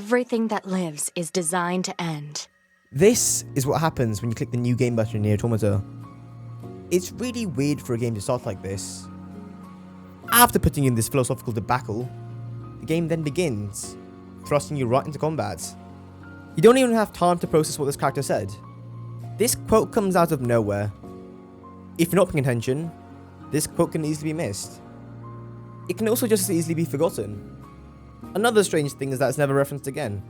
Everything that lives is designed to end. This is what happens when you click the new game button in Nier Automata. It's really weird for a game to start like this. After putting in this philosophical debacle, the game then begins, thrusting you right into combat. You don't even have time to process what this character said. This quote comes out of nowhere. If you're not paying attention, this quote can easily be missed. It can also just as easily be forgotten. Another strange thing is that it's never referenced again.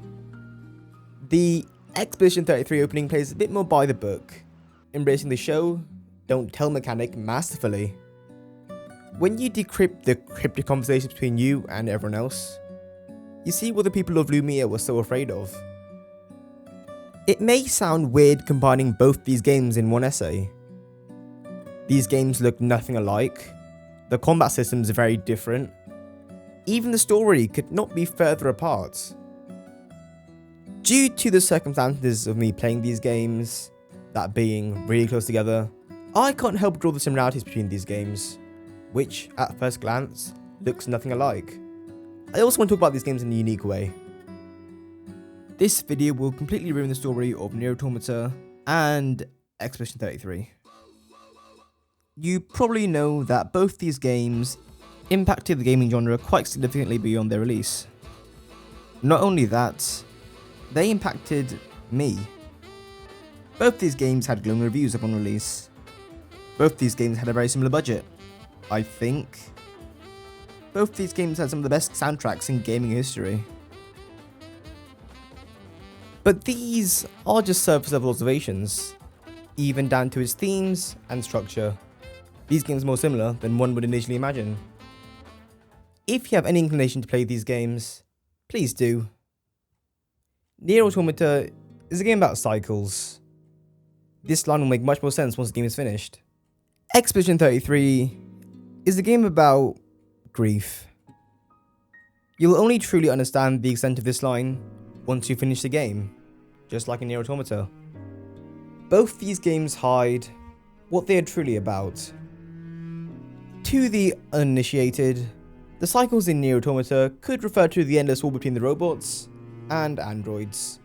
The Expedition 33 opening plays a bit more by the book, embracing the show, don't tell mechanic masterfully. When you decrypt the cryptic conversations between you and everyone else, you see what the people of Lumiere were so afraid of. It may sound weird combining both these games in one essay. These games look nothing alike, the combat systems are very different, even the story could not be further apart. Due to the circumstances of me playing these games, that being really close together, I can't help draw the similarities between these games, which, at first glance, looks nothing alike. I also want to talk about these games in a unique way. This video will completely ruin the story of Nier Automata and Expedition 33. You probably know that both these games impacted the gaming genre quite significantly beyond their release. Not only that, they impacted me. Both these games had glowing reviews upon release. Both these games had a very similar budget, I think. Both these games had some of the best soundtracks in gaming history. But these are just surface level observations, even down to its themes and structure. These games are more similar than one would initially imagine. If you have any inclination to play these games, please do. Nier Automata is a game about cycles. This line will make much more sense once the game is finished. Expedition 33 is a game about grief. You'll only truly understand the extent of this line once you finish the game, just like in Nier Automata. Both these games hide what they are truly about. To the uninitiated, the cycles in Nier Automata could refer to the endless war between the robots and androids.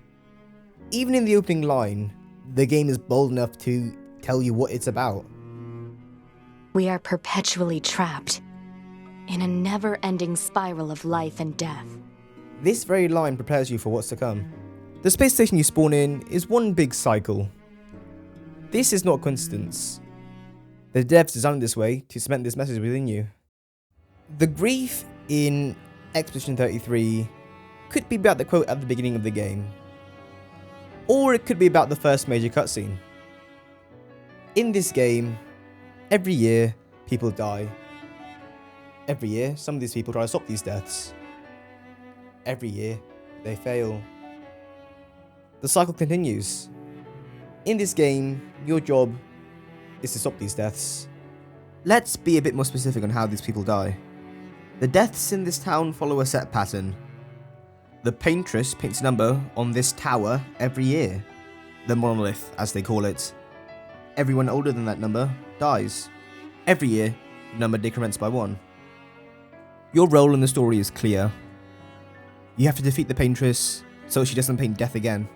Even in the opening line, the game is bold enough to tell you what it's about. We are perpetually trapped in a never-ending spiral of life and death. This very line prepares you for what's to come. The space station you spawn in is one big cycle. This is not a coincidence. The devs designed it this way to cement this message within you. The grief in Expedition 33 could be about the quote at the beginning of the game, or it could be about the first major cutscene. In this game, every year, people die. Every year, some of these people try to stop these deaths. Every year, they fail. The cycle continues. In this game, your job is to stop these deaths. Let's be a bit more specific on how these people die. The deaths in this town follow a set pattern. The paintress paints a number on this tower every year. The monolith, as they call it. Everyone older than that number dies. Every year, the number decrements by 1. Your role in the story is clear. You have to defeat the paintress so she doesn't paint death again.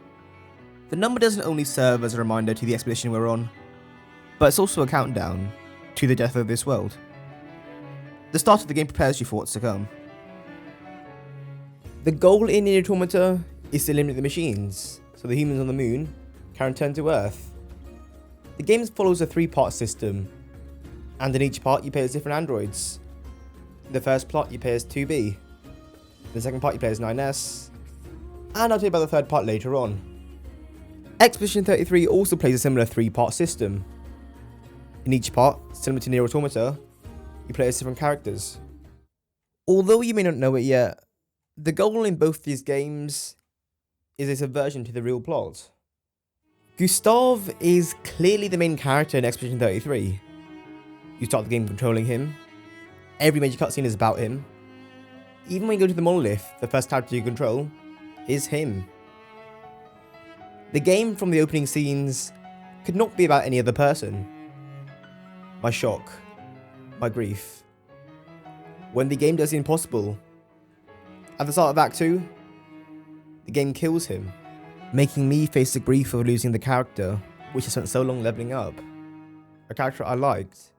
The number doesn't only serve as a reminder to the expedition we're on, but it's also a countdown to the death of this world. The start of the game prepares you for what's to come. The goal in Nier Automata is to eliminate the machines, so the humans on the moon can return to Earth. The game follows a 3-part system, and in each part you play as different androids. In the first part you play as 2B, the second part you play as 9S, and I'll tell you about the third part later on. Expedition 33 also plays a similar 3-part system. In each part, similar to Nier Automata, you play as different characters. Although you may not know it yet, the goal in both these games is a subversion to the real plot. Gustave is clearly the main character in Expedition 33. You start the game controlling him. Every major cutscene is about him. Even when you go to the monolith, the first character you control is him. The game from the opening scenes could not be about any other person. My shock, my grief. When the game does the impossible. At the start of Act 2, game kills him, making me face the grief of losing the character which I spent so long leveling up. A character I liked.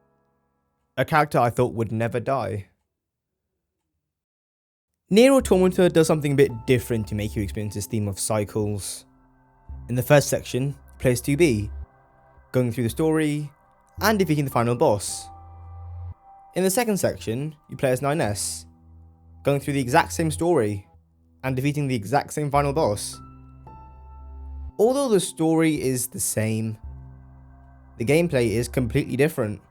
A character I thought would never die. Nier Automata does something a bit different to make you experience this theme of cycles. In the first section, you play as 2B, going through the story and defeating the final boss. In the second section, you play as 9S, going through the exact same story and defeating the exact same final boss. Although the story is the same, the gameplay is completely different.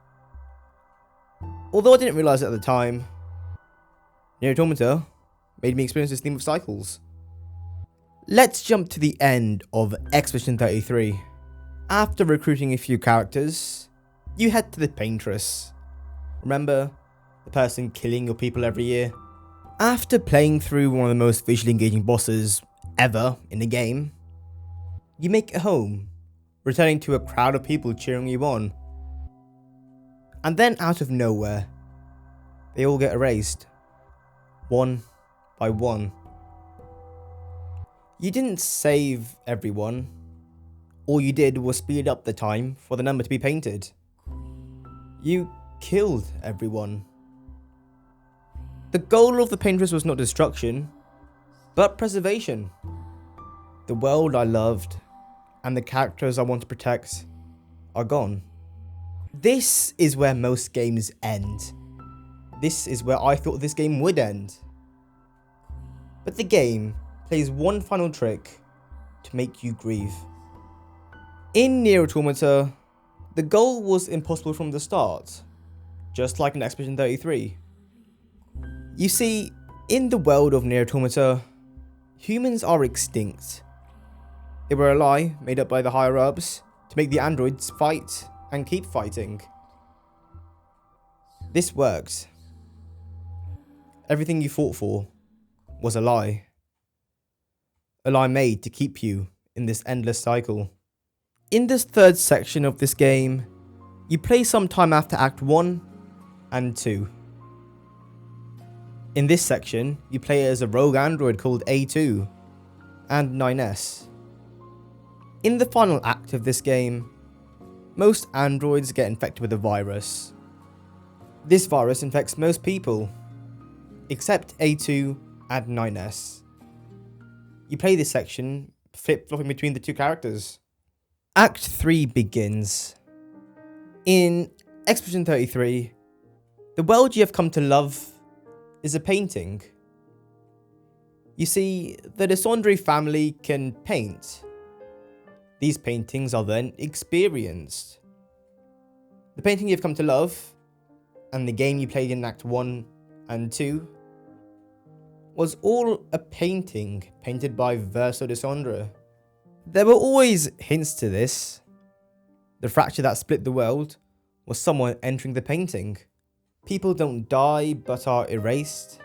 Although I didn't realise it at the time, Nier Automata made me experience this theme of cycles. Let's jump to the end of Expedition 33. After recruiting a few characters, you head to the Paintress. Remember, the person killing your people every year? After playing through one of the most visually engaging bosses ever in the game, you make it home, returning to a crowd of people cheering you on. And then out of nowhere, they all get erased, one by one. You didn't save everyone. All you did was speed up the time for the number to be painted. You killed everyone. The goal of the Paintress was not destruction, but preservation. The world I loved and the characters I want to protect are gone. This is where most games end. This is where I thought this game would end. But the game plays one final trick to make you grieve. In Nier Automata, the goal was impossible from the start, just like in Expedition 33. You see, in the world of Nier Automata, humans are extinct. They were a lie made up by the higher-ups to make the androids fight and keep fighting. This works. Everything you fought for was a lie. A lie made to keep you in this endless cycle. In this third section of this game, you play some time after Act 1 and 2. In this section, you play as a rogue android called A2 and 9S. In the final act of this game, most androids get infected with a virus. This virus infects most people, except A2 and 9S. You play this section, flip-flopping between the two characters. Act 3 begins. In Expedition 33, the world you have come to love is a painting. You see, the Descendre family can paint. These paintings are then experienced. The painting you've come to love, and the game you played in Act 1 and 2, was all a painting painted by Verso Descendre. There were always hints to this. The fracture that split the world was someone entering the painting. People don't die but are erased.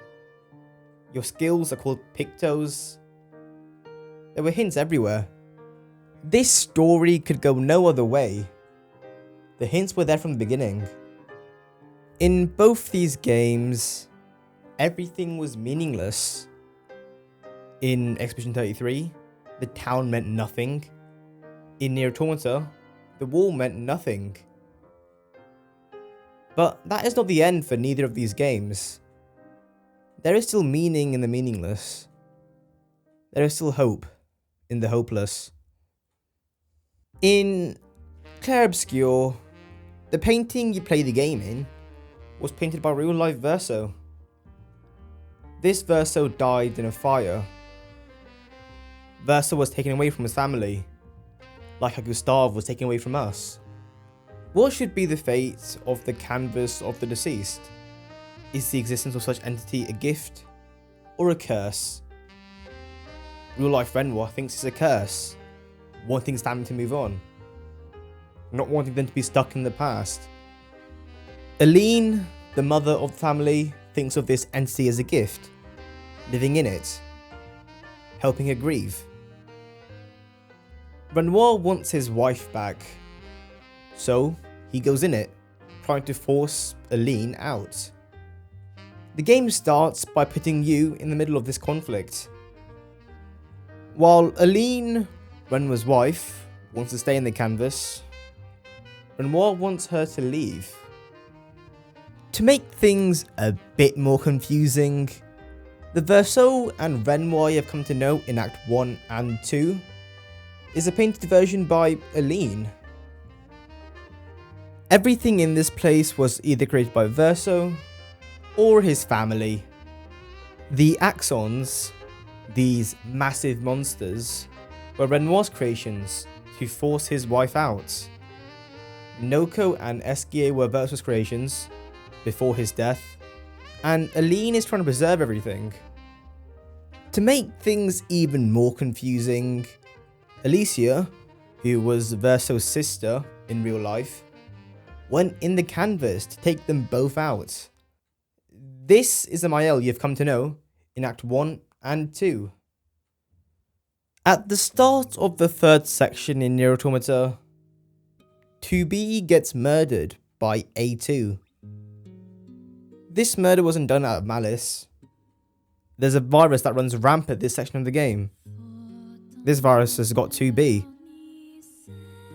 Your skills are called pictos. There were hints everywhere. This story could go no other way. The hints were there from the beginning. In both these games, everything was meaningless. In Expedition 33, the town meant nothing. In Nier Automata, the wall meant nothing. But that is not the end for neither of these games. There is still meaning in the meaningless. There is still hope in the hopeless. In Clair Obscur, the painting you play the game in was painted by real-life Verso. This Verso died in a fire. Verso was taken away from his family, like how Gustave was taken away from us. What should be the fate of the canvas of the deceased? Is the existence of such entity a gift or a curse? Real-life Renoir thinks it's a curse, wanting his family to move on, not wanting them to be stuck in the past. Aline, the mother of the family, thinks of this entity as a gift, living in it, helping her grieve. Renoir wants his wife back, so he goes in it, trying to force Aline out. The game starts by putting you in the middle of this conflict. While Aline, Renoir's wife, wants to stay in the canvas, Renoir wants her to leave. To make things a bit more confusing, the Verso and Renoir you have come to know in Act 1 and 2 is a painted version by Aline. Everything in this place was either created by Verso or his family. The Axons, these massive monsters, were Renoir's creations to force his wife out. Monoco and Esquier were Verso's creations before his death, and Aline is trying to preserve everything. To make things even more confusing, Alicia, who was Verso's sister in real life, went in the canvas to take them both out. This is the Miel you've come to know in Act 1 and 2. At the start of the third section in Nier Automata, 2B gets murdered by A2. This murder wasn't done out of malice. There's a virus that runs rampant this section of the game. This virus has got 2B.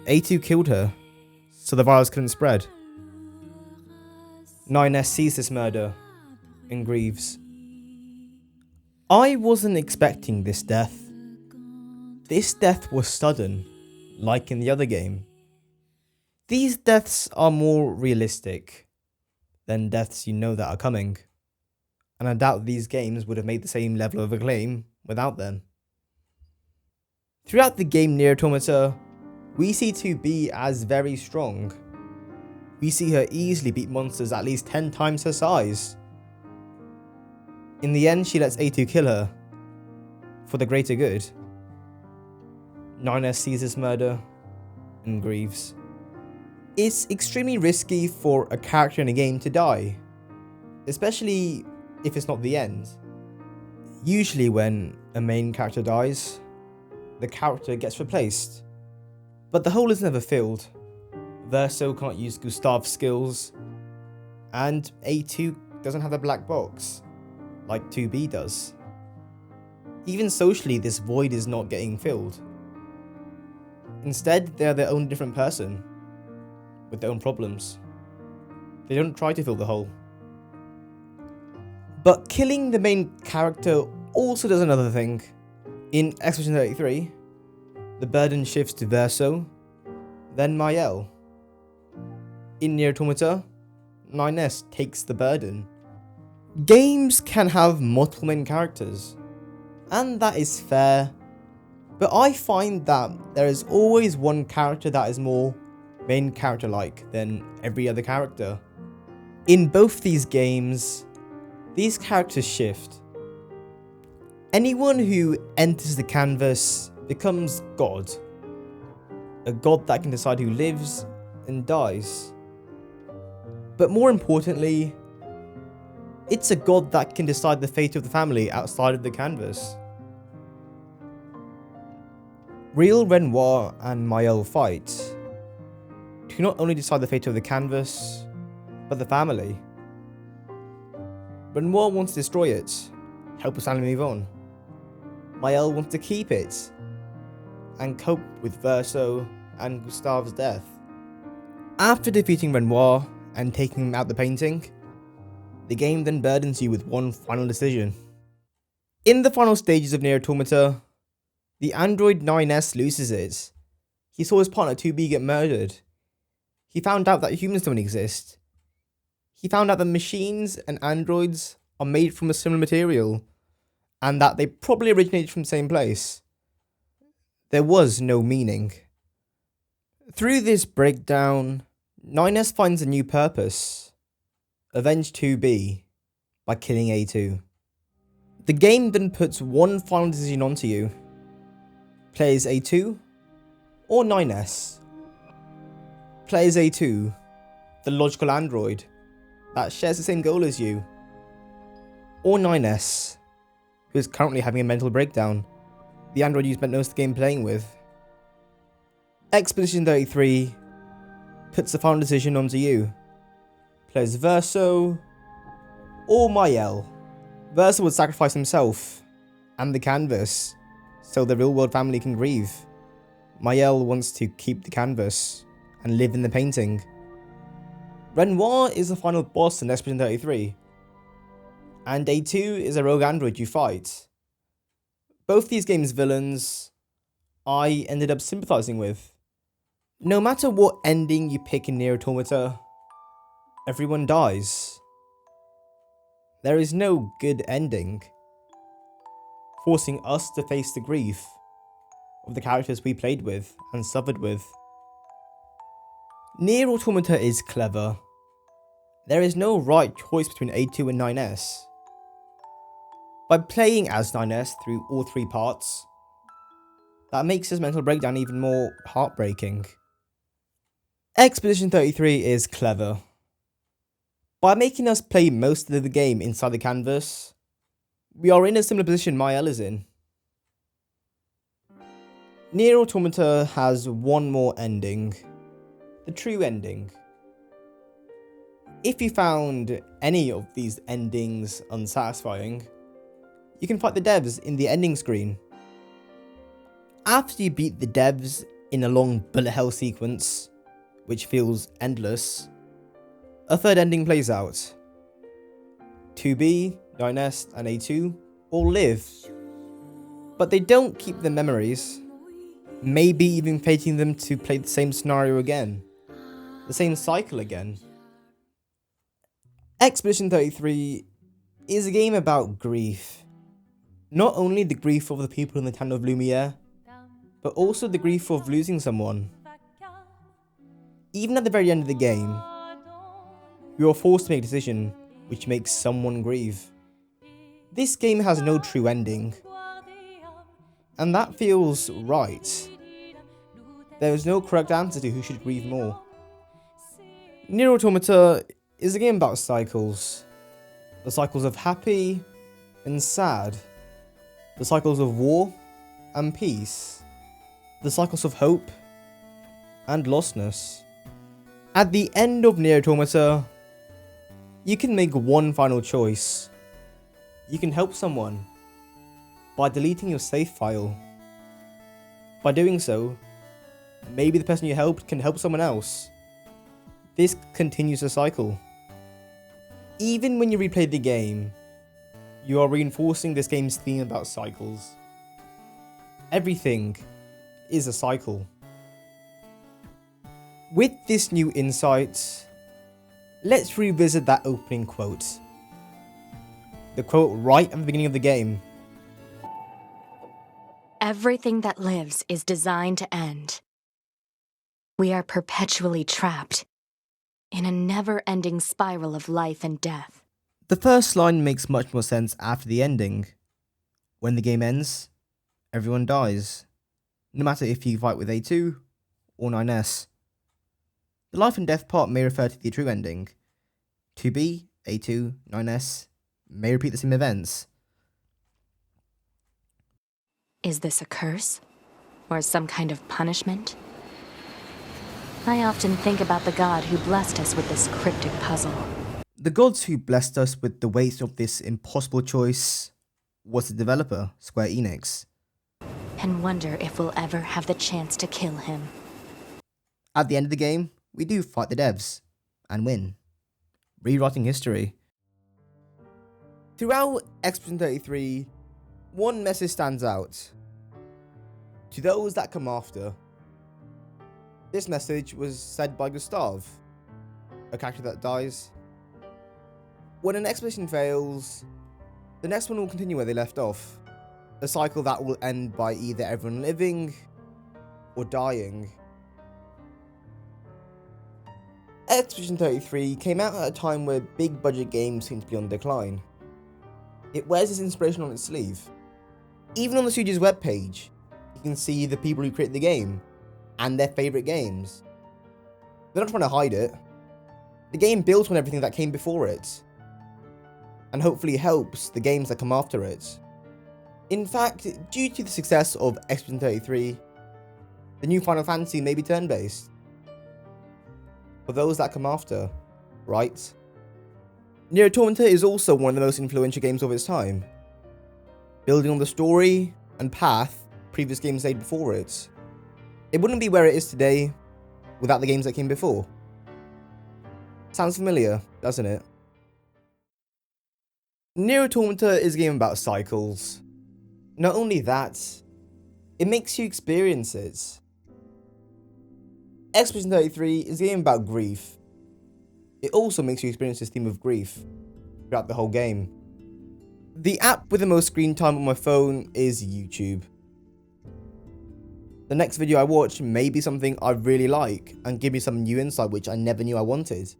A2 killed her, so the virus couldn't spread. 9S sees this murder and grieves. I wasn't expecting this death. This death was sudden, like in the other game. These deaths are more realistic than deaths you know that are coming, and I doubt these games would have made the same level of acclaim without them. Throughout the game Nier Automata, we see 2B as very strong. We see her easily beat monsters at least 10 times her size. In the end, she lets A2 kill her, for the greater good. 9S sees this murder and grieves. It's extremely risky for a character in a game to die, especially if it's not the end. Usually when a main character dies, the character gets replaced, but the hole is never filled. Verso can't use Gustave's skills, and A2 doesn't have a black box, like 2B does. Even socially, this void is not getting filled. Instead, they are their own different person, with their own problems. They don't try to fill the hole. But killing the main character also does another thing. In Expedition 33, the burden shifts to Verso, then Miel. In Nier Automata, 9S takes the burden. Games can have multiple main characters, and that is fair, but I find that there is always one character that is more main character-like than every other character. In both these games, these characters shift. Anyone who enters the canvas becomes God. A god that can decide who lives and dies. But more importantly, it's a god that can decide the fate of the family outside of the canvas. Real Renoir and Miel fight to not only decide the fate of the canvas, but the family. Renoir wants to destroy it, help us family move on. Miel wants to keep it, and cope with Verso and Gustave's death. After defeating Renoir and taking him out the painting, the game then burdens you with one final decision. In the final stages of Nier Automata, the android 9S loses it. He saw his partner 2B get murdered. He found out that humans don't exist. He found out that machines and androids are made from a similar material, and that they probably originated from the same place. There was no meaning. Through this breakdown, 9S finds a new purpose: avenge 2B by killing A2. The game then puts one final decision onto you. Plays A2 or 9S. Plays A2, the logical android that shares the same goal as you. Or 9S, who is currently having a mental breakdown, the android you spent most of the game playing with. Expedition 33 puts the final decision onto you. Plays Verso or Miel. Verso would sacrifice himself and the canvas so the real-world family can grieve. Sciel wants to keep the canvas and live in the painting. Renoir is the final boss in Expedition 33, and A2 is a rogue android you fight. Both these games' villains I ended up sympathising with. No matter what ending you pick in Nier Automata, everyone dies. There is no good ending, forcing us to face the grief of the characters we played with and suffered with. Nier Automata is clever. There is no right choice between A2 and 9S. By playing as 9S through all three parts, that makes his mental breakdown even more heartbreaking. Expedition 33 is clever. By making us play most of the game inside the canvas, we are in a similar position Sciel is in. Nier Automata has one more ending, the true ending. If you found any of these endings unsatisfying, you can fight the devs in the ending screen. After you beat the devs in a long bullet hell sequence, which feels endless, a third ending plays out. 2B, 9S and A2 all live, but they don't keep their memories, maybe even fating them to play the same scenario again, the same cycle again. Expedition 33 is a game about grief. Not only the grief of the people in the town of Lumiere, but also the grief of losing someone. Even at the very end of the game, you are forced to make a decision which makes someone grieve. This game has no true ending, and that feels right. There is no correct answer to who should grieve more. Nier Automata is a game about cycles. The cycles of happy and sad. The cycles of war and peace. The cycles of hope and lostness. At the end of Nier Automata, you can make one final choice. You can help someone by deleting your save file. By doing so, maybe the person you helped can help someone else. This continues the cycle. Even when you replay the game, you are reinforcing this game's theme about cycles. Everything is a cycle. With this new insight, let's revisit that opening quote. The quote right at the beginning of the game. Everything that lives is designed to end. We are perpetually trapped in a never-ending spiral of life and death. The first line makes much more sense after the ending. When the game ends, everyone dies, no matter if you fight with A2 or 9S. The life and death part may refer to the true ending. 2B, A2, 9S may repeat the same events. Is this a curse? Or some kind of punishment? I often think about the god who blessed us with this cryptic puzzle. The gods who blessed us with the weight of this impossible choice was the developer, Square Enix. And wonder if we'll ever have the chance to kill him. At the end of the game, we do fight the devs and win, rewriting history. Throughout Expedition 33, one message stands out. To those that come after. This message was said by Gustave, a character that dies. When an expedition fails, the next one will continue where they left off. A cycle that will end by either everyone living or dying. Expedition 33 came out at a time where big budget games seemed to be on decline. It wears its inspiration on its sleeve. Even on the studio's webpage, you can see the people who created the game and their favourite games. They're not trying to hide it. The game built on everything that came before it, and hopefully helps the games that come after it. In fact, due to the success of Expedition 33, the new Final Fantasy may be turn-based. For those that come after, right? Nier Automata is also one of the most influential games of its time. Building on the story and path previous games made before it. It wouldn't be where it is today without the games that came before. Sounds familiar, doesn't it? Nier Automata is a game about cycles. Not only that, it makes you experience it. Expedition 33 is a game about grief. It also makes you experience this theme of grief throughout the whole game. The app with the most screen time on my phone is YouTube. The next video I watch may be something I really like and give me some new insight which I never knew I wanted.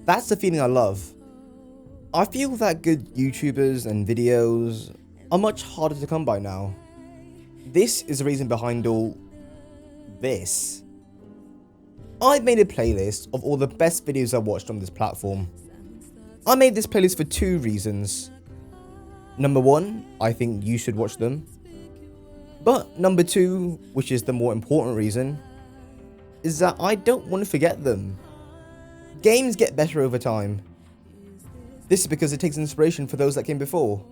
That's the feeling I love. I feel that good YouTubers and videos are much harder to come by now. This is the reason behind all this. I've made a playlist of all the best videos I watched on this platform. I made this playlist for two reasons. Number one, I think you should watch them. But number two, which is the more important reason, is that I don't want to forget them. Games get better over time. This is because it takes inspiration for those that came before.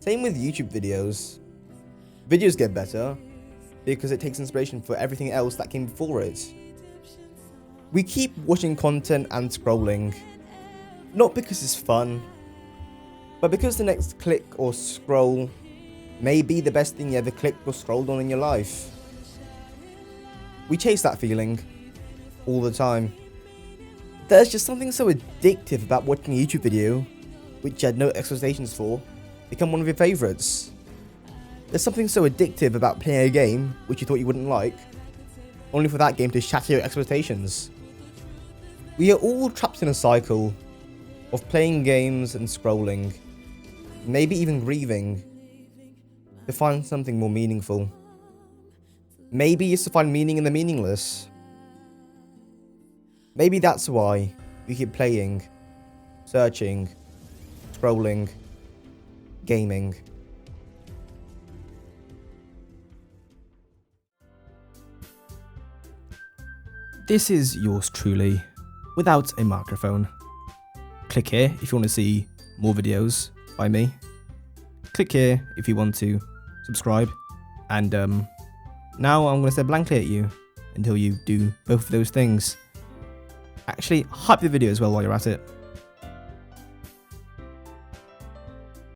Same with YouTube videos. Videos get better because it takes inspiration for everything else that came before it. We keep watching content and scrolling, not because it's fun, but because the next click or scroll may be the best thing you ever clicked or scrolled on in your life. We chase that feeling all the time. There's just something so addictive about watching a YouTube video, which you had no expectations for, become one of your favourites. There's something so addictive about playing a game which you thought you wouldn't like, only for that game to shatter your expectations. We are all trapped in a cycle of playing games and scrolling, maybe even grieving, to find something more meaningful. Maybe it's to find meaning in the meaningless. Maybe that's why we keep playing, searching, scrolling, gaming. This is yours truly, without a microphone. Click here if you want to see more videos by me. Click here if you want to subscribe. And now I'm going to stare blankly at you until you do both of those things. Actually, hype the video as well while you're at it.